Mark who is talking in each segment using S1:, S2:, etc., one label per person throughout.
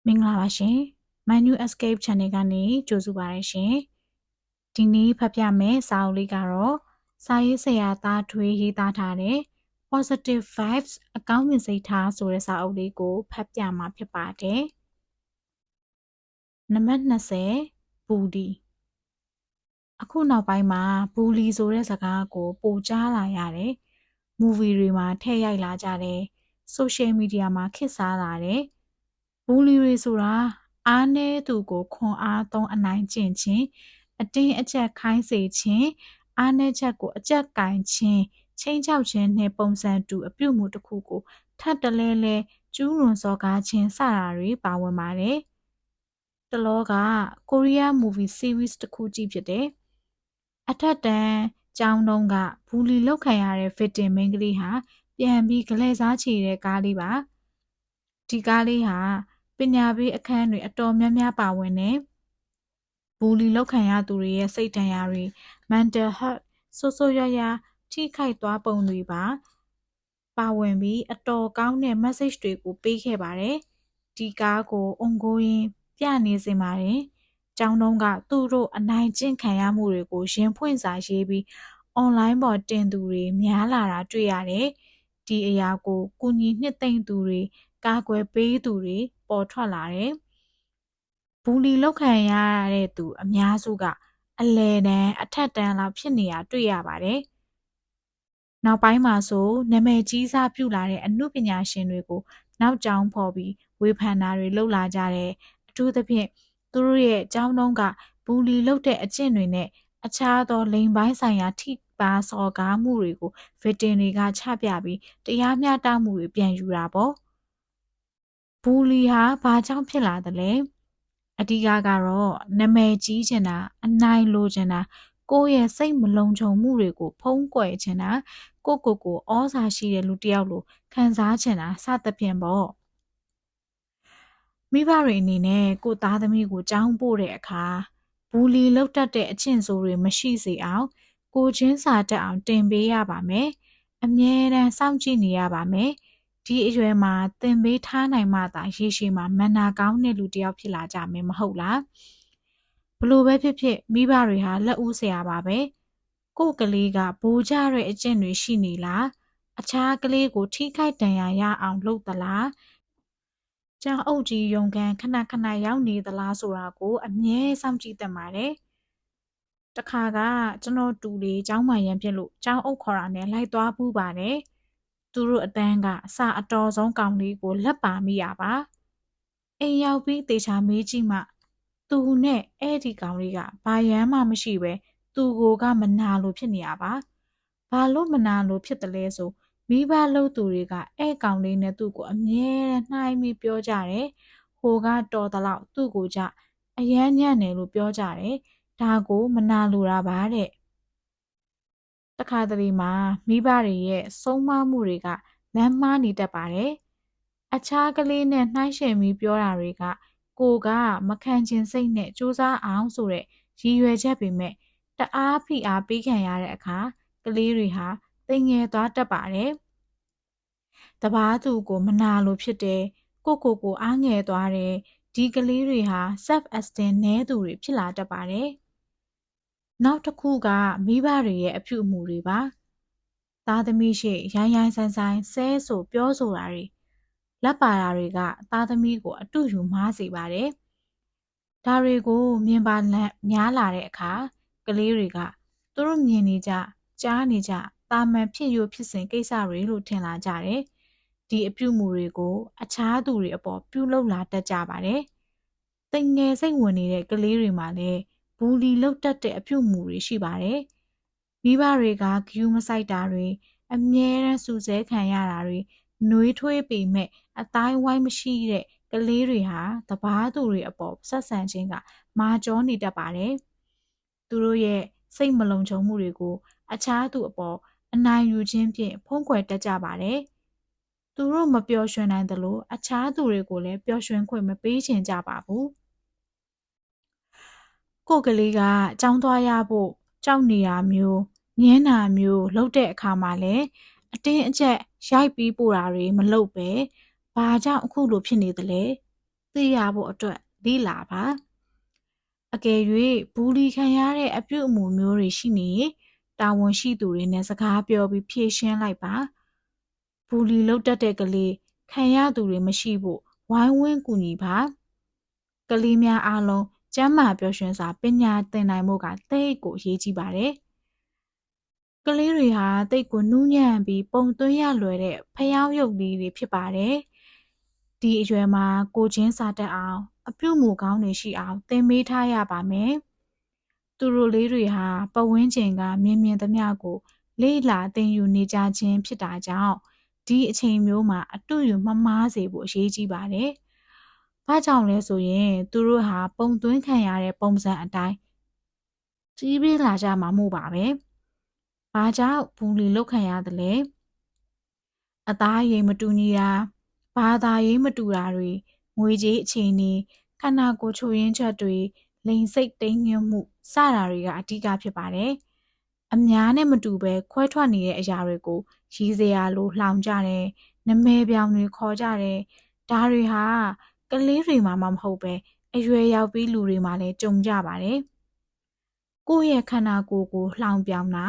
S1: မင်္ဂလာပါရှင် Menu Escape Channel ကနေကြိုဆိုပါရရှင်ဒီနေ့ဖတ်ပြမယ့်စာအုပ်လေးကတော့စာရေးဆရာသားထွေးရေးသားထားတဲ့ Positive Vibes အကောင်းမြင်စိတ်ထားဆိုတဲ့စာအုပ်လေးကိုဖတ်ပြမှာဖြစ်ပါတယ်နံပါတ်20ဘူလီအခုနောက်ပိုင်းမှာဘူလီဆိုတဲ့စကားကိုပိုကြားလာရတယ်မူဗီတွေမှာထည့်ရိုက်လာကြတယ်ဆိုရှယ်မီဒီယာမှာခေတ်စားလာတယ်ဘူလီတွေဆိုတာအားနည်းသူကိုခွန်အားသုံးအနိုင်ကျင့်ခြင်းအတင်းအကျပ်ခိုင်းစေခြင်းအားနည်းချက်ကိုအကျက်ကင်ခြင်းချင်းချောက်ခြင်းနဲ့ပုံစံတူအပြုတ်မှုတစ်ခုကိုထပ်တလဲလဲကျူးလွန်စော်ကားခြင်းစတာတွေပါဝင်ပါတယ်တလောကကိုရီးယား movie series တစ်ခုကြည့်ဖြစ်တယ်အထက်တန်းကျောင်းတုံးကဘူလီလောက်ခံရတဲ့ victim မိန်းကလေးဟာပြန်ပြီးဂလဲစားချေတဲ့ကားလေးပါဒီကားလေးဟာပညာပေးအခန်းတွေအတော်များများပါဝင်တယ်ဘူလီလောက်ခံရသူတွေရဲ့စိတ်ဒဏ်ရာတွေ mental health ဆိုးဆိုးရွားရွားထိခိုက်သွားပုံတွေပါဝင်ပြီးအတော်ကောင်းတဲ့ message တွေကိုပေးခဲ့ပါတယ်ဒီကားကိုအွန်ကိုရင်ပြနေစင်ပါတယ်ကျောင်းတုံးကသူတို့အနိုင်ကျင့်ခံရမှုတွေကိုရင်ဖွင့်စာရေးပြီး online ပေါ်တင်သူတွေများလာတာတွေ့ရတယ်ဒီအရာကိုကုညီနှစ်သိမ့်သူတွေကာကွယ်ပေးသူတွေပေါ်ထွက်လာတယ်ဘူလီလောက်ခံရတဲ့သူအများစုကအလယ်တန်းအထက်တန်းလောက်ဖြစ်နေတာတွေ့ရပါတယ်နောက်ပိုင်းမှာဆိုနာမည်ကြီးစားပြုလာတဲ့အမှုပညာရှင်တွေကိုနောက်ကျောင်းဖော်ပြီးဝေဖန်တာတွေလုပ်လာကြတယ်အထူးသဖြင့်သူတို့ရဲ့ကျောင်းတုံးကဘူလီလုပ်တဲ့အကျင့်တွေနဲ့အခြားသောလိင်ပိုင်းဆိုင်ရာထိပါစော်ကားမှုတွေကို victim တွေကချပြပြီးတရားမျှတမှုတွေပြန်ယူတာပေါ့ဘူလီဟာဘာကြောင့်ဖြစ်လာသလဲအဓိကကတော့နာမည်ကြီးချင်တာအနိုင်လိုချင်တာကိုယ့်ရဲ့စိတ်မလုံခြုံမှုတွေကိုဖုံးကွယ်ချင်တာကိုဩဇာရှိတဲ့လူတစ်ယောက်လိုခံစားချင်တာစသဖြင့်ပေါ့မိဘတွေအနေနဲ့ကိုယ့်သားသမီးကိုကျောင်းပို့တဲ့အခါဘူလီလောက်တတ်တဲ့အကျင့်ဆိုးတွေမရှိစေအောင်ကိုချင်းစာတက်အောင်တင်ပေးရပါမယ်အမြဲတမ်းစောင့်ကြည့်နေရပါမယ်ဒီအရွယ်မှာသင်ပေးထားနိုင်မှသာရေရှည်မှာမန်နာကောင်းတဲ့လူတစ်ယောက်ဖြစ်လာကြမယ်မဟုတ်လားဘလို့ပဲဖြစ်ဖြစ်မိဘတွေဟာလက်ဦးဆရာပါပဲကို့ကလေးကဘိုးကြတဲ့အကျင့်တွေရှိနေလားအခြားကလေးကိုထိခိုက်ဒဏ်ရာရအောင်လုပ်သလားကျောင်းအုပ်ကြီးရုံခန်းခဏခဏရောက်နေသလားဆိုတာကိုအမြဲစောင့်ကြည့်တတ်ပါတယ်တခါကကျွန်တော်တူလေးကျောင်းမှရန်ဖြစ်လို့ကျောင်းအုပ်ခေါ်တာနဲ့လိုက်သွားပူးပါတယ်သူတို့အတန်းကအစာအတော်ဆုံးကောင်လေးကိုလက်ပါမိရပါအိမ်ရောက်ပြီးတေချာမေးကြည့်မှသူနဲ့အဲ့ဒီကောင်လေးကဘာရမ်းမှမရှိပဲသူကိုကမနာလို့ဖြစ်နေရပါဘာလို့မနာလို့ဖြစ်တယ်လဲဆိုမိဘလို့သူတွေကအဲ့ကောင်လေးနဲ့သူ့ကိုအမြဲနှိုင်းပြီးပြောကြတယ်ဟိုကတော်တလောက်သူ့ကိုကြအယမ်းညံ့တယ်လို့ပြောကြတယ်ဒါကိုမနာလိုတာပါတဲ့တခါတလေမှာမိဘတွေရဲ့ဆုံးမမှုတွေကလမ်းမှားနေတတ်ပါတယ်အခြားကလေးနဲ့နှိုင်းယှဉ်ပြီးပြောတာတွေကကိုကမခံချင်စိတ်နဲ့စူးစမ်းအောင်ဆိုတဲ့ရည်ရွယ်ချက်ပေမဲ့တအားဖိအားပေးခံရတဲ့အခါကလေးတွေဟာသိငယ်သွားတတ်ပါတယ်တပားသူကိုမနာလိုဖြစ်တယ်ကိုအားငယ်သွားတယ်ဒီကလေးတွေဟာ self esteem နည်းသူတွေဖြစ်လာတတ်ပါတယ်နောက်တစ်ခုကမိဘတွေရဲ့အပြုအမူတွေပါသားသမီးရှိရိုင်းရိုင်းဆိုင်ဆိုင်ဆဲဆိုပြောဆိုတာတွေလက်ပါတာတွေကသားသမီးကိုအတူယူမားစေပါတယ်ဒါတွေကိုမြင်ပါများလာတဲ့အခါကလေးတွေကသူတို့မြင်နေကြကြားနေကြတာမန်ဖြစ်ရိုးဖြစ်စဉ်ကိစ္စတွေလို့ထင်လာကြတယ်ဒီအပြုအမူတွေကိုအခြားသူတွေအပေါ်ပြုလုပ်လာတတ်ကြပါတယ်တိမ်ငယ်စိတ်ဝင်နေတဲ့ကလေးတွေမှာလည်းဘူလီလုပ်တတ်တဲ့အပြုအမူတွေရှိပါတယ်မိဘတွေကဂယူးမဆိုင်တာတွေအမြဲတမ်းစူဆဲခံရတာတွေနှွေးထွေးပေမဲ့အတိုင်းဝိုင်းမရှိတဲ့ကလေးတွေဟာတပားသူတွေအပေါ်ဆက်ဆံခြင်းကမာကျောနေတတ်ပါတယ်သူတို့ရဲ့စိတ်မလုံခြုံမှုတွေကိုအခြားသူအပေါ်အနိုင်ယူခြင်းဖြင့်ဖုံးကွယ်တတ်ကြပါတယ်သူတို့မပျော်ရွှင်နိုင်သလိုအခြားသူတွေကိုလည်းပျော်ရွှင်ခွင့်မပေးချင်ကြပါဘူးကိုကလေးကကျောင်းသွားရဖို့ကြောက်နေတာမျိုးညင်းတာမျိုးလုပ်တဲ့အခါမှာလည်းအတင်းအကျပ်ရိုက်ပြီးပို့တာတွေမလုပ်ပဲဘာကြောင့်အခုလိုဖြစ်နေသလဲ သိရဖို့အတွက်လေ့လာပါအကယ်၍ဘူလီခံရတဲ့အပြုအမူမျိုးတွေရှိနေရင်တာဝန်ရှိသူတွေနဲ့စကားပြောပြီးဖြေရှင်းလိုက်ပါဘူလီလုပ်တတ်တဲ့ကလေးခံရသူတွေမရှိဖို့ဝိုင်းဝန်းကူညီပါကလေးများအားလုံးကျန်းမာပျော်ရွှင်စွာပညာသင်နိုင်ဖို့ကသိပ်ကိုအရေးကြီးပါတယ်ကလေးတွေဟာသိပ်ကိုနူးညံ့ပြီးပုံသွင်းရလွယ်တဲ့ဖျောင်းရုပ်လေးတွေဖြစ်ပါတယ်ဒီအရွယ်မှာကိုချင်းစာတတ်အောင်အပြုအမူကောင်းတွေရှိအောင်သင်ပေးထားရပါမယ်သူတို့လေးတွေဟာပတ်ဝန်းကျင်ကမြင်မြင်သမျှကိုလေ့လာသင်ယူနေကြခြင်းဖြစ်တာကြောင့်ဒီအချိန်မျိုးမှာအတူယူမမားစေဖို့အရေးကြီးပါတယ်။ဘာကြောင့်လဲဆိုရင်သူတို့ဟာပုံသွင်းခံရတဲ့ပုံစံအတိုင်းကြီးပြင်းလာကြမှာမို့ပါပဲ။ဘာကြောင့်ဘူလီလုပ်ခံရသလဲ။အသားရည်မတူညီတာဘာသာရေးမတူတာတွေငွေကြေးအခြေအနေခန္ဓာကိုယ်ချို့ယွင်းချက်တွေလိန်စိတ်တိမ်ညွတ်မှုစတာတွေကအဓိကဖြစ်ပါတယ်။အများနဲ့မတူပဲခွဲထွက်နေတဲ့အရာတွေကိုရည်စရာလိုလှောင်ကြတယ်။နမဲပြောင်တွေခေါ်ကြတယ်။ဒါတွေဟာကလေးတွေမှမဟုတ်ပဲအရွယ်ရောက်ပြီးလူတွေမှလည်းကြုံကြပါတယ်။ကိုယ့်ရဲ့ခန္ဓာကိုယ်ကိုလှောင်ပြောင်တာ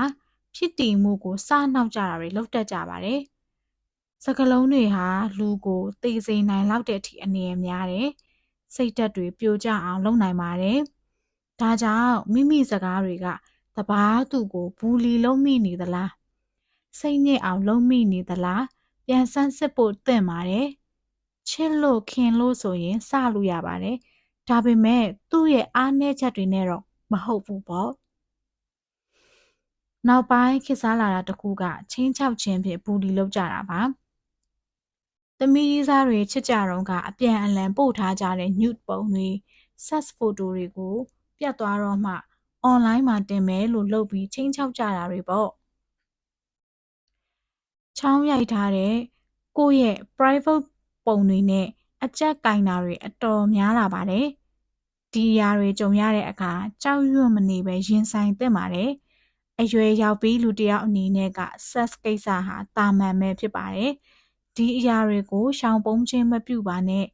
S1: ဖြစ်တည်မှုကိုစနှောက်ကြတာတွေလုပ်တတ်ကြပါတယ်။စကလုံးတွေဟာလူကိုသိစေနိုင်လောက်တဲ့အထိအနေရများတယ်။စိတ်ဓာတ်တွေပြိုကျအောင်လုပ်နိုင်ပါတယ်။ဒါကြောင့်မိမိစကားတွေကတပားသူကိုဘူလီလုံးမိနေသလားစိတ်ညစ်အောင်လုံးမိနေသလားပြန်ဆန်းစစ်ဖို့သင့်ပါတယ်ချစ်လို့ခင်လို့ဆိုရင်စလို့ရပါတယ်ဒါပေမဲ့သူ့ရဲ့အားနည်းချက်တွေနဲ့တော့မဟုတ်ဘူးပေါ့နောက်ပိုင်းခေတ်စားလာတာတခုကချင်းချောက်ခြင်းဖြင့်ဘူလီလုပ်ကြတာပါသမီးကြီးစားတွေချစ်ကြတော့ကအပြန်အလှန်ပို့ထားကြတဲ့ nude ပုံတွေ sex photo တွေကိုပြတ်သွားတော့မှ online မှာတင်မယ်လို့လုပ်ပြီးချင်းချောက်ကြတာတွေပေါ့ချောင်းရိုက်ထားတဲ့ကိုယ့်ရဲ့ private ပုံတွေနဲ့အကြက်ကင်တာတွေအတော်များလာပါတယ်ဒီအရာတွေကြုံရတဲ့အခါကြောက်ရွံ့မနေပဲရင်ဆိုင်သင့်ပါတယ်အရွယ်ရောက်ပြီးလူတစ်ယောက်အနေနဲ့က sex ကိစ္စဟာတာမန်ပဲဖြစ်ပါတယ်ဒီအရာတွေကိုရှောင်ပုန်းခြင်းမပြုပါနဲ့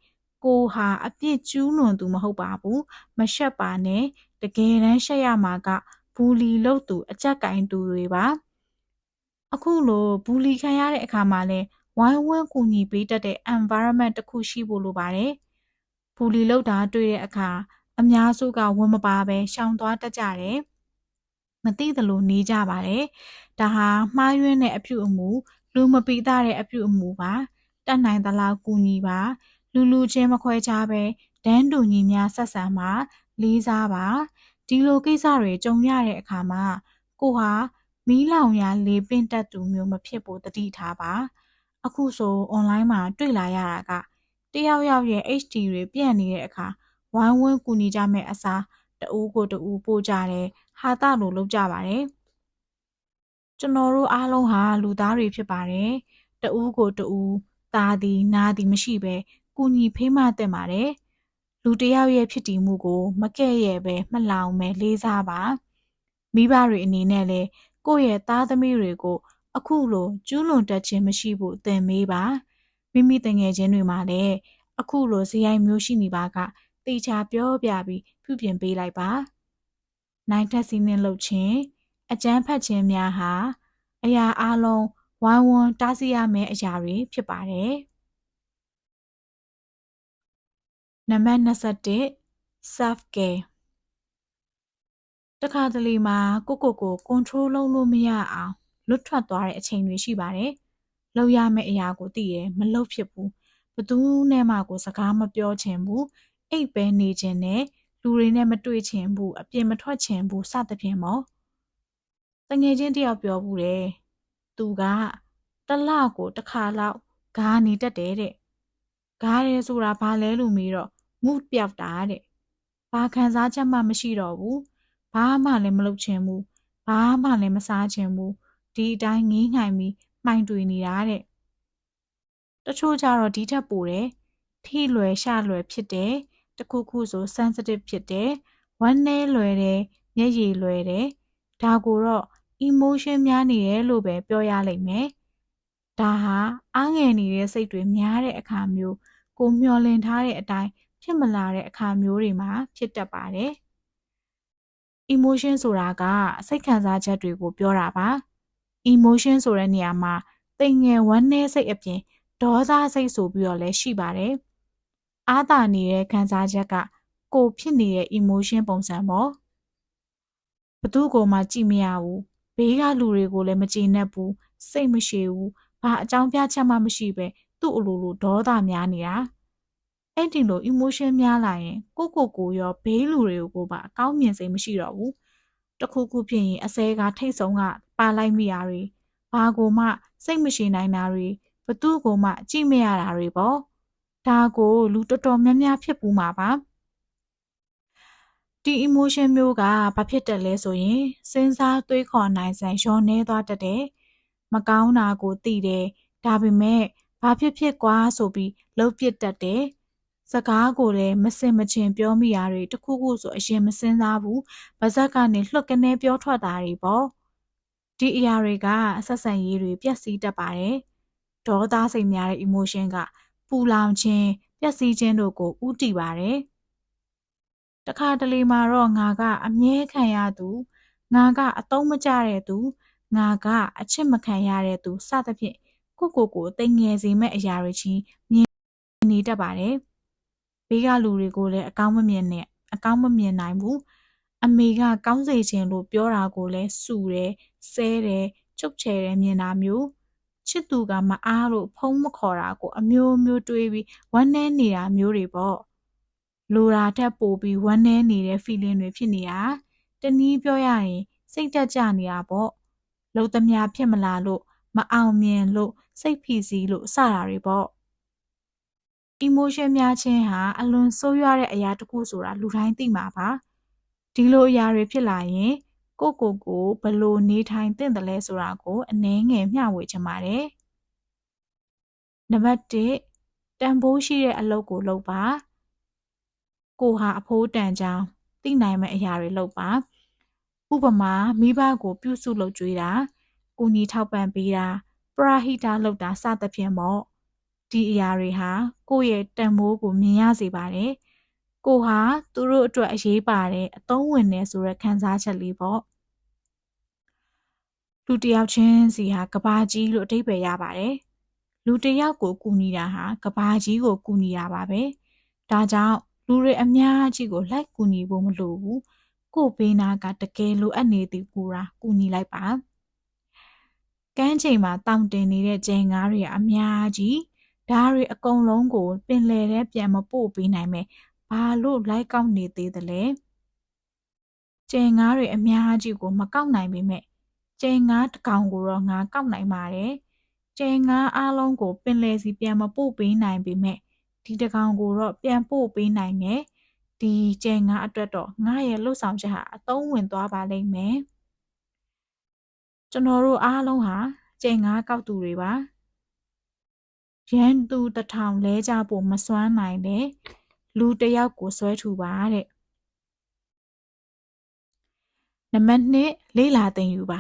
S1: ကိုဟာအပြစ်ကျူးလွန်သူမဟုတ်ပါဘူးမရှက်ပါနဲ့တကယ်တမ်းရှက်ရမှာကဘူလီလုပ်သူအကြက်ကင်သူတွေပါအခုလိုဘူလီခံရတဲ့အခါမှာလဲဝိုင်းဝန်းကူညီပေးတတ်တဲ့ environment တစ်ခုရှိဖို့လိုပါတယ်ဘူလီလုပ်တာတွေ့တဲ့အခါအများစုကဝန်မပါပဲရှောင်သွားတတ်ကြတယ်မသိသလိုနေကြပါတယ်ဒါဟာမှားယွင်းတဲ့အပြုအမူလူမပီတာတဲ့အပြုအမူပါတတ်နိုင်သလောက်ကူညီပါလူချင်းမခွဲခြားပဲဒန်းတူညီများဆက်ဆံပါလေးစားပါဒီလိုကိစ္စတွေကြုံရတဲ့အခါမှာကိုဟာမီးလောင်ရာလေပင့်တတ်သူမျိုးမဖြစ်ဖို့တတိထားပါအခုဆို online မှာတွေ့လာရတာကတယောက်ရဲ့ HD တွေပြန့်နေတဲ့အခါဝိုင်းဝန်းကူညီကြမဲ့အစားတဦးကိုတဦးပို့ကြတယ်ဟာတာလိုလုပ်ကြပါတယ်ကျွန်တော်တို့အားလုံးဟာလူသားတွေဖြစ်ပါတယ်တဦးကိုတဦးตาသည်နာသည်မရှိပဲကူညီဖေးမသင့်ပါတယ်လူတစ်ယောက်ရဲ့ဖြစ်တည်မှုကိုမကဲ့ရဲ့ပဲမလောင်ပဲလေးစားပါမိဘတွေအနေနဲ့လည်းကိုယ့်ရဲ့သားသမီးတွေကိုအခုလိုကျူးလွန်တတ်ခြင်းမရှိဖို့သင်မေးပါမိမိတငယ်ချင်းတွေမှာလည်းအခုလိုဇယိုင်မျိုးရှိနေပါကတေချာပြောပြပြီးပြုပြင်ပေးလိုက်ပါနိုင်ထက်စီးနှင်းလုပ်ခြင်းအကြမ်းဖက်ခြင်းများဟာအရာအလုံးဝိုင်းဝန်းတားဆီးရမယ့်အရာတွေဖြစ်ပါတယ်နံပါတ်21 self care တခါတလေမှာကို control လုပ်လို့မရအောင်လွတ်ထွက်သွားတဲ့အချိန်တွေရှိပါတယ်။လုပ်ရမယ့်အရာကိုသိရမလုပ်ဖြစ်ဘူး။ဘသူနဲ့မှကိုစကားမပြောချင်ဘူး။အိပ်ပဲနေချင်တယ်လူတွေနဲ့မတွေ့ချင်ဘူးအပြင်မထွက်ချင်ဘူးစသဖြင့်ပေါ့။တငယ်ချင်းတယောက်ပြောဘူးတယ်။သူကတစ်လကိုတစ်ခါလောက်ဂါနေတတ်တယ်တဲ့။ဂါရဲဆိုတာဘာလဲလို့မေးတော့ mood ပြောက်တာတဲ့။ဘာခံစားချက်မှမရှိတော့ဘူး။ဘာမှလည်းမလုပ်ချင်ဘူးဘာမှလည်းမစားချင်ဘူးဒီအတိုင်းငေးငိုင်ပြီးမှိုင်တွေနေတာတဲ့တချို့ကြတော့ဒီထက်ပိုတယ်ထိလွယ်ရှလွယ်ဖြစ်တယ်တခုခုဆို sensitive ဖြစ်တယ်ဝမ်းနည်းလွယ်တယ်မျက်ရည်လွယ်တယ်ဒါကိုတော့ emotion များနေတယ်လို့ပဲပြောရလိမ့်မယ်ဒါဟာအားငယ်နေတဲ့စိတ်တွေများတဲ့အခါမျိုးကိုမျှော်လင့်ထားတဲ့အတိုင်း ဖြစ်မလာတဲ့အခါမျိုးတွေမှာဖြစ်တတ်ပါတယ်။ emotion ဆိုတာကစိတ်ခံစားချက်တွေကိုပြောတာပါ emotion ဆိုတဲ့နေရာမှာတိမ်ငယ်ဝမ်းနည်းစိတ်အပြင်ဒေါသစိတ်ဆိုပြီးတော့လည်းရှိပါတယ်။အားသာနေတဲ့ခံစားချက်ကကိုဖြစ်နေတဲ့ emotion ပုံစံပေါ့။ဘသူ့ကိုမှကြည့်မရဘူး။ဘေးကလူတွေကိုလည်းမကြည်နပ်ဘူး။စိတ်မရှိဘူး။ဘာအကြောင်းပြချက်မှမရှိပဲသူ့အလိုလိုဒေါသများနေတာ။အဲ့ဒီလို emotion များလာရင်ကိုရောဘေးလူတွေကိုပါအကောင်းမြင်စိတ်မရှိတော့ဘူး။တခုခုဖြစ်ရင်အစဲကထိတ်ဆုံးကပါလိုက်မိတာတွေဘာကိုမှစိတ်မရှိနိုင်တာတွေဘသူ့ကိုမှကြည့်မရတာတွေပေါ့ဒါကိုလူတော်တော်များများဖြစ်ပူးမှာပါဒီ emotion မျိုးကဘာဖြစ်တယ်လဲဆိုရင်စဉ်းစားတွေးခေါ်နိုင်စွမ်းလျော့နေသွားတတ်တယ်မကောင်းတာကိုသိတယ်ဒါပေမဲ့ဘာဖြစ်ကွာဆိုပြီးလှုပ်ပစ်တတ်တယ်စကားကိုလည်းမစင်မချင်ပြောမိတာတွေတခုခုဆိုအရင်မစင်စားဘူးပါဇက်ကနေလှုပ်ကနေပြောထွက်တာတွေပေါ့ဒီအရာတွေကဆက်ဆံရေးတွေပျက်စီးတတ်ပါတယ်ဒေါသစိတ်များတဲ့ emotion ကပူလောင်ခြင်းပျက်စီးခြင်းတို့ကိုဥတည်ပါတယ်တခါတလေမှာတော့ငါကအမြဲခံရသူငါကအတုံးမကျတဲ့သူငါကအချစ်မခံရတဲ့သူစသဖြင့်ကိုတိမ်ငယ်စေမဲ့အရာတွေချင်းမြင်နေတတ်ပါတယ်ဘေးကလူတွေကိုလည်းအကောင်းမမြင်နိုင်ဘူးအမေကကောင်းစေခြင်းလို့ပြောတာကိုလည်းစူတယ်ဆဲတယ်ချုပ်ချယ်တယ်မြင်တာမျိုးချစ်သူကမအားလို့ဖုံးမခေါ်တာကိုအမျိုးမျိုးတွေးပြီးဝမ်းနည်းနေတာမျိုးတွေပေါ့လိုတာထက်ပိုပြီးဝမ်းနည်းနေတဲ့ feeling တွေဖြစ်နေတာတနည်းပြောရရင်စိတ်တက်ကြနေတာပေါ့လုံသမျှဖြစ်မလာလို့မအောင်မြင်လို့စိတ်ဖိစီးလို့စတာတွေပေါ့ emotion များခြင်းဟာအလွန်ဆိုးရွားတဲ့အရာတစ်ခုဆိုတာလူတိုင်းသိမှာပါဒီလိုအရာတွေဖြစ်လာရင်ကိုဘယ်လိုနေထိုင်သင့်တယ်လဲဆိုတာကိုအနည်းငယ်မျှဝေချင်ပါတယ်နံပါတ်1တန်ဖိုးရှိတဲ့အလုပ်ကိုလုပ်ပါကိုဟာအဖိုးတန်ကြောင်းသိနိုင်မယ့်အရာတွေလုပ်ပါဥပမာမိဘကိုပြုစုလုပ်ကြွေးတာကိုညီထောက်ပံ့ပေးတာပရာဟိတလုပ်တာစသဖြင့်ပေါ့ဒီအရာတွေဟာကိုယ့်ရဲ့တန်ဖိုးကိုမြင်ရစေပါတယ်ကိုဟာသူတို့အတွက်အရေးပါတယ်အသုံးဝင်နေဆိုတဲ့ခံစားချက်လေးပေါ့လူတစ်ယောက်ချင်းစီဟာကဘာကြီးလို့အဓိပ္ပာယ်ရပါတယ်လူတစ်ယောက်ကိုကူညီတာဟာကဘာကြီးကိုကူညီတာပါပဲဒါကြောင့်လူတွေအများကြီးကိုလိုက်ကူညီဖို့မလိုဘူးကိုဘေးနာကတကယ်လိုအပ်နေသည်ကိုရာကူညီလိုက်ပါကမ်းခြေမှာတောင်တင်နေတဲ့ကျင်ငါးတွေအများကြီးဓာတ်တွေအကုန်လုံးကိုပင်လယ်ထဲပြန်မပို့ပေးနိုင်မယ်ဘာလို့လိုက်ကောက်နေသေးသလဲကျင်ငါးတွေအများကြီးကိုမကောက်နိုင်ပေမဲ့ကျင်ငါးတစ်ကောင်ကိုတော့ငါကောက်နိုင်ပါတယ်ကျင်ငါးအားလုံးကိုပင်လယ်စီပြန်မပို့ပေးနိုင်ပေမဲ့ဒီတစ်ကောင်ကိုတော့ပြန်ပို့ပေးနိုင်တယ်ဒီကျင်ငါးအတွက်တော့ငါရဲ့လှုပ်ဆောင်ချက်ဟာအသုံးဝင်သွားပါလိမ့်မယ်ကျွန်တော်တို့အားလုံးဟာကျင်ငါးကောက်သူတွေပါရန်သူတစ်ထောင်လဲကြဖို့မစွမ်းနိုင်တဲ့လူတစ်ယောက်ကိုဆွဲထူပါတဲ့နံပါတ်2လေ့လာသင်ယူပါ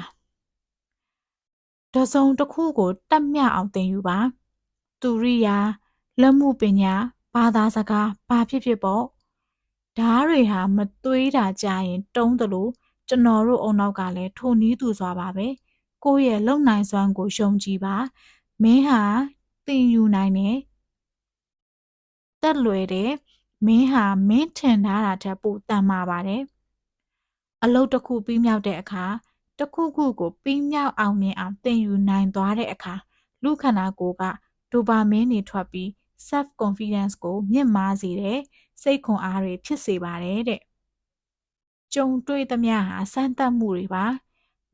S1: တစုံတစ်ခုကိုတတ်မြောက်အောင်သင်ယူပါသူရိယာလက်မှုပညာဘာသာစကားဘာဖြစ်ပေါ့ဓားတွေဟာမသွေးတာကြာရင်တုံးတယ်လို့ကျွန်တော်တို့အုံနောက်ကလည်းထိုနည်းသူစွာပါပဲကိုယ့်ရဲ့လုံနိုင်စွမ်းကိုယုံကြည်ပါမင်းဟာသင်ယူနိုင်တယ်တက်လွယ်တယ်မင်းဟာမင်းထင်ထားတာထက်ပိုတန်မာပါတယ်အလုပ်တစ်ခုပြီးမြောက်တဲ့အခါတစ်ခုခုကိုပြီးမြောက်အောင်မြင်အောင်သင်ယူနိုင်သွားတဲ့အခါလူခန္ဓာကိုယ်ကဒိုပါမင်းတွေထွက်ပြီး self confidence ကိုမြင့်မားစေတယ်စိတ်ခွန်အားတွေဖြစ်စေပါတယ်တဲ့ကြုံတွေ့သမျှဟာစမ်းသပ်မှုတွေပါ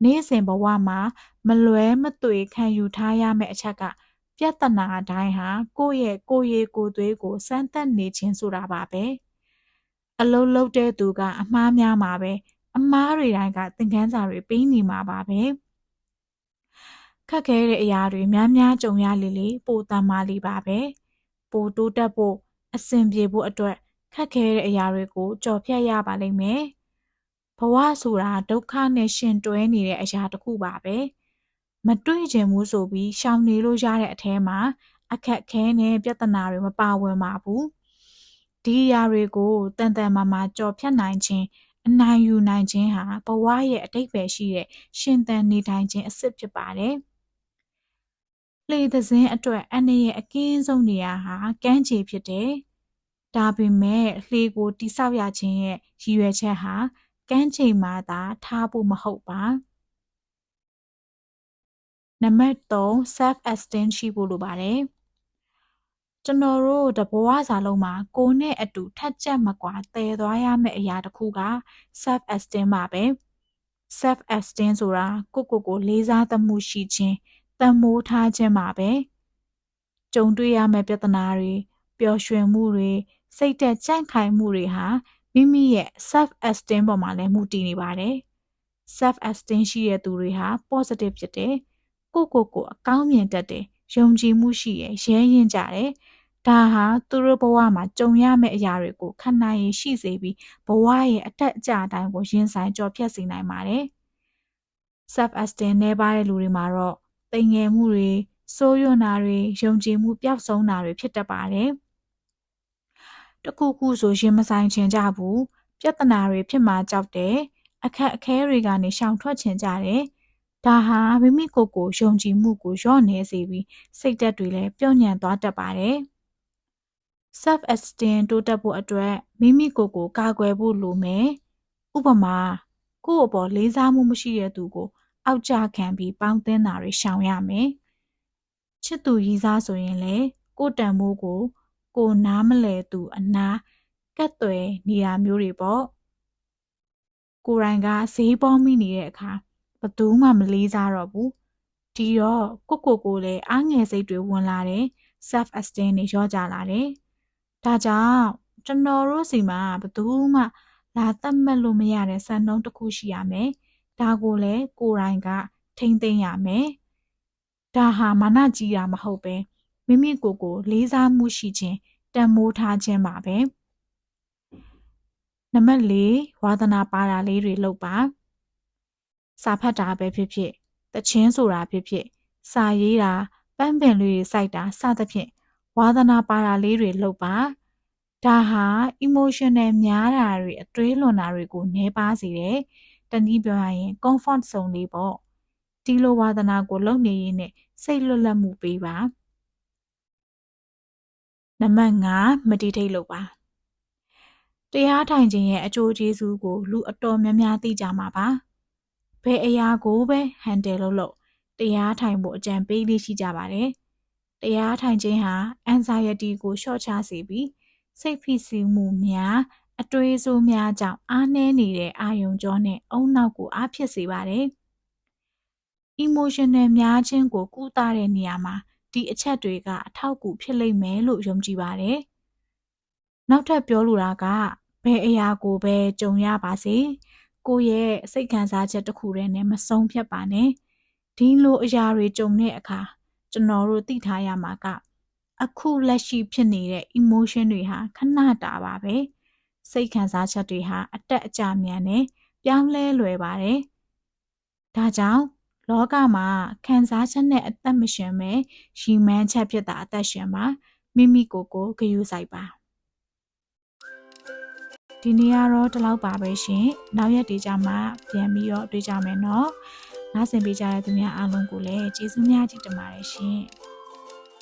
S1: နေ့စဉ်ဘဝမှာမလွဲမသွေခံယူထားရမယ့်အချက်ကပြဿနာတိုင်းဟာကိုယ့်ရဲ့ကိုယ်ရည်ကိုယ်သွေးကိုစမ်းသပ်နေခြင်းဆိုတာပါပဲအလုံးလုံးတဲ့သူကအမှားများမှာပဲအမားတွေတိုင်းကသင်ခန်းစာတွေပေးနေမှာပါပဲခက်ခဲတဲ့အရာတွေများကြုံရလေပိုတန်မာလီပါပဲပိုတိုးတက်ဖို့အဆင်ပြေဖို့အတွက်ခက်ခဲတဲ့အရာတွေကိုကြော်ဖြတ်ရပါလိမ့်မယ်ဘဝဆိုတာဒုက္ခနဲ့ရှင်တွဲနေတဲ့အရာတစ်ခုပါပဲမတွေ့ချင်ဘူးဆိုပြီးရှောင်နေလို့ရတဲ့အထဲမှာအခက်ခဲနဲ့ပြဿနာတွေမပါဝင်ပါဘူး ဒီအရာတွေကိုတန်တန်မာမာကြော်ဖြတ်နိုင်ခြင်းအနိုင်ယူနိုင်ခြင်းဟာဘဝရဲ့အတိတ်ပဲရှိတဲ့ရှင်သန်နေထိုင်ခြင်းအစစ်ဖြစ်ပါတယ်။လှေသစင်းအတွက်အန္တရာယ်အကင်းဆုံးနေရာဟာကမ်းခြေဖြစ်တယ်။ဒါပေမဲ့လှေကိုတိဆောက်ရခြင်းရဲ့ရည်ရွယ်ချက်ဟာကမ်းခြေမှာသာထားဖို့မဟုတ်ပါ။နံပါတ်3 self esteem ရှိဖို့လိုပါတယ်။ကျွန်တော်တို့တဘဝစာလုံးမှာကိုယ်နဲ့အတူထက်ကြက်မကွာတည်သွားရမယ့်အရာတစ်ခုက self esteem ပါပဲ။ self esteem ဆိုတာကိုလေးစားသမှုရှိခြင်းတန်မိုးထားခြင်းပါပဲ။ကြုံတွေ့ရမယ့်ပြဿနာတွေပျော်ရွှင်မှုတွေစိတ်သက်ကြံ့ခိုင်မှုတွေဟာမိမိရဲ့ self esteem ပေါ်မှာလည်းမူတည်နေပါတယ်။ self esteem ရှိတဲ့သူတွေဟာ positive ဖြစ်တယ်။ကိုအကောင်းမြင်တတ်တယ်။ယုံကြည်မှုရှိရယ်ရဲရင်ကြတယ်။ဒါဟာသူတို့ဘဝမှာကြုံရမယ့်အရာတွေကိုခံနိုင်ရည်ရှိစေပြီးဘဝရဲ့အတက်အကျအတိုင်းကိုရင်ဆိုင်ကြော်ဖြတ်စေနိုင်ပါတယ်။ self esteem နဲ့ပါတဲ့လူတွေမှာတော့တိမ်ငယ်မှုတွေစိုးရွံ့တာတွေယုံကြည်မှုပျောက်ဆုံးတာတွေဖြစ်တတ်ပါတယ်။တခုဆိုရင်မဆိုင်ချင်ကြဘူးပြဿနာတွေဖြစ်မှာကြောက်တယ်အခက်အခဲတွေကနေရှောင်ထွက်ချင်ကြတယ်ဒါဟာမိမိကိုယ်ယုံကြည်မှုကိုလျော့နေစေပြီးစိတ်ဓာတ်တွေလည်းပျော့ညံ့သွားတတ်ပါတယ်။ self esteem တိုးတက်ဖို့အတွက်မိမိကိုယ်ကာကွယ်ဖို့လိုမယ်။ဥပမာကိုယ့်အပေါ်လေးစားမှုမရှိတဲ့သူကိုအောက်ကျခံပြီးပေါင်းသင်းတာတွေရှောင်ရမယ်။ချစ်သူရည်စားဆိုရင်လည်းကိုယ့်တန်ဖိုးကိုနားမလဲသူအနာကတ်သွယ်နေတာမျိုးတွေပေါ့။ကိုယ်တိုင်ကဈေးပေါမိနေတဲ့အခါဘသူမှမလေးစားတော့ဘူး။ဒီတော့ကိုလည်းအားငယ်စိတ်တွေဝင်လာတယ် self esteem တွေလျော့ကျလာတယ်။ဒါကြောင့်ကျွန်တော်တို့စီမှာဘသူမှလာသတ်မှတ်လို့မရတဲ့စံနှုန်းတစ်ခုရှိရမယ်။ဒါကိုလည်းကိုယ်တိုင်ကထိမ့်သိမ်းရမယ်။ဒါဟာမာနကြီးတာမဟုတ်ပဲမိမိကိုယ်လေးစားမှုရှိခြင်းတန်မိုးထားခြင်းပါပဲနံပါတ်4ဝါသနာပါတာလေးတွေလုပ်ပါစာဖတ်တာပဲဖြစ်ဖြစ်သချင်းဆိုတာဖြစ်ဖြစ်စာရေးတာပန်းပင်လေးတွေစိုက်တာစသဖြင့်ဝါသနာပါတာလေးတွေလုပ်ပါဒါဟာ emotional များတာတွေအတွေးလွန်တာတွေကိုနည်းပါးစေတယ်တနည်းပြောရရင် comfort zone လေးပေါ့ဒီလိုဝါသနာကိုလုပ်နေရင်းနဲ့စိတ်လွတ်လပ်မှုပေးပါနံပါတ်5 meditate လုပ်ပါတရားထိုင်ခြင်းရဲ့အကျိုးကျေးဇူးကိုလူအတော်များများသိကြမှာပါဘယ်အရာကိုပဲ handle လုပ်တရားထိုင်ဖို့အကြံပေးလေးရှိကြပါတယ်တရားထိုင်ခြင်းဟာ anxiety ကိုလျှော့ချစေပြီးစိတ်ဖိစီးမှုများအတွေးဆိုးများကြောင့်အားနည်းနေတဲ့အာယုံကြောနဲ့အုံနောက်ကိုအားဖြစ်စေပါတယ်emotional များခြင်းကိုကုသတဲ့နေရာမှာဒီအချက်တွေကအထောက်အကူဖြစ်လိမ့်မယ်လို့ယုံကြည်ပါတယ်။နောက်ထပ်ပြောလိုတာကဘယ်အရာကိုပဲကြုံရပါစေကိုယ့်ရဲ့စိတ်ခံစားချက်တစ်ခုတည်းနဲ့မဆုံးဖြတ်ပါနဲ့။ဒီလိုအရာတွေကြုံတဲ့အခါကျွန်တော်တို့သိထားရမှာကအခုလက်ရှိဖြစ်နေတဲ့ emotion တွေဟာခဏတာပါပဲ။စိတ်ခံစားချက်တွေဟာအတက်အကျမြန်နဲ့ပြောင်းလဲလွယ်ပါတယ်။ဒါကြောင့်လောကမှာခံစားချက်နဲ့အသက်မရှင်ပဲရီမန်းချက်ဖြစ်တာအသက်ရှင်ပါမိမိကိုယ်ဂရုစိုက်ပါဒီနေ့ကတော့ဒီလောက်ပါပဲရှင်နောက်ရက်တွေကြမှာပြန်ပြီးတော့တွေ့ကြမယ်နော်နားဆင်ပေးကြတဲ့သူများအားလုံးကိုလည်းကျေးဇူးများကြီးတင်ပါတယ်ရှင်